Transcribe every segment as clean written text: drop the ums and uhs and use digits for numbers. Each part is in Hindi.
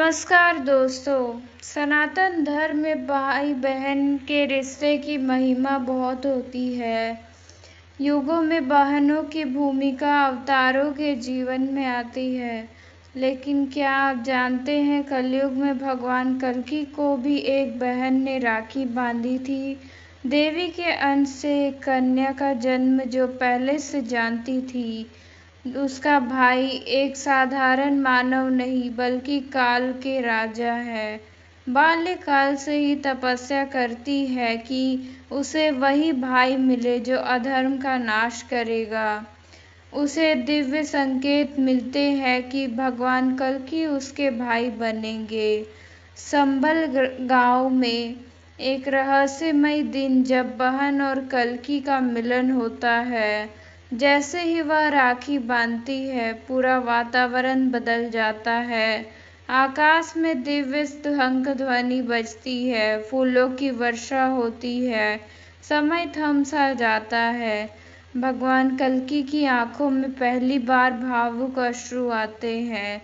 नमस्कार दोस्तों। सनातन धर्म में भाई बहन के रिश्ते की महिमा बहुत होती है। युगों में बहनों की भूमिका अवतारों के जीवन में आती है, लेकिन क्या आप जानते हैं कलयुग में भगवान कल्कि को भी एक बहन ने राखी बांधी थी। देवी के अंश से एक कन्या का जन्म जो पहले से जानती थी उसका भाई एक साधारण मानव नहीं बल्कि काल के राजा है। बाल्यकाल से ही तपस्या करती है कि उसे वही भाई मिले जो अधर्म का नाश करेगा। उसे दिव्य संकेत मिलते हैं कि भगवान कल्कि उसके भाई बनेंगे। संबल गांव में एक रहस्यमय दिन जब बहन और कल्कि का मिलन होता है। जैसे ही वह राखी बांधती है पूरा वातावरण बदल जाता है। आकाश में दिव्य शंख ध्वनि बजती है, फूलों की वर्षा होती है, समय थम सा जाता है। भगवान कल्कि की आंखों में पहली बार भावुक अश्रु आते हैं।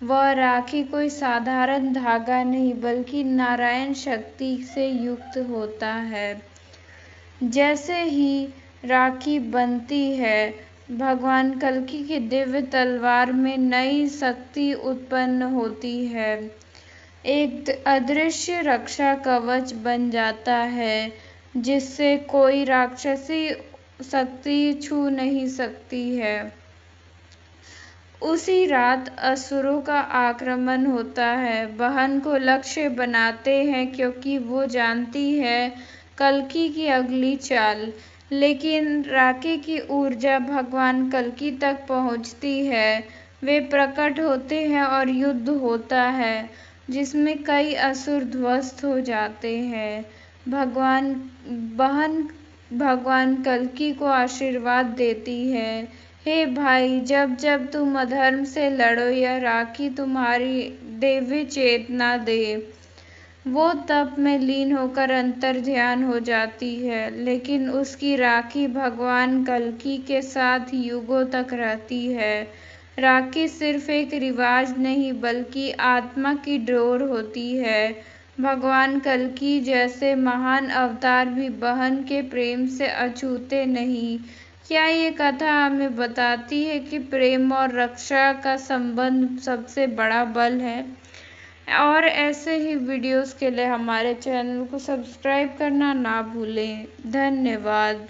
वह राखी कोई साधारण धागा नहीं बल्कि नारायण शक्ति से युक्त होता है। जैसे ही राखी बनती है भगवान कल्कि की दिव्य तलवार में नई शक्ति उत्पन्न होती है। एक अदृश्य रक्षा कवच बन जाता है जिससे कोई राक्षसी शक्ति छू नहीं सकती है। उसी रात असुरों का आक्रमण होता है। बहन को लक्ष्य बनाते हैं क्योंकि वो जानती है कल्कि की अगली चाल। लेकिन राखी की ऊर्जा भगवान कल्कि तक पहुंचती है। वे प्रकट होते हैं और युद्ध होता है जिसमें कई असुर ध्वस्त हो जाते हैं। बहन भगवान कल्कि को आशीर्वाद देती है, हे भाई, जब जब तुम अधर्म से लड़ो या राखी तुम्हारी दिव्य चेतना दे। वो तप में लीन होकर अंतर ध्यान हो जाती है, लेकिन उसकी राखी भगवान कल्कि के साथ युगों तक रहती है। राखी सिर्फ एक रिवाज नहीं बल्कि आत्मा की डोर होती है। भगवान कल्कि जैसे महान अवतार भी बहन के प्रेम से अछूते नहीं। क्या ये कथा हमें बताती है कि प्रेम और रक्षा का संबंध सबसे बड़ा बल है। और ऐसे ही वीडियोस के लिए हमारे चैनल को सब्सक्राइब करना ना भूलें। धन्यवाद।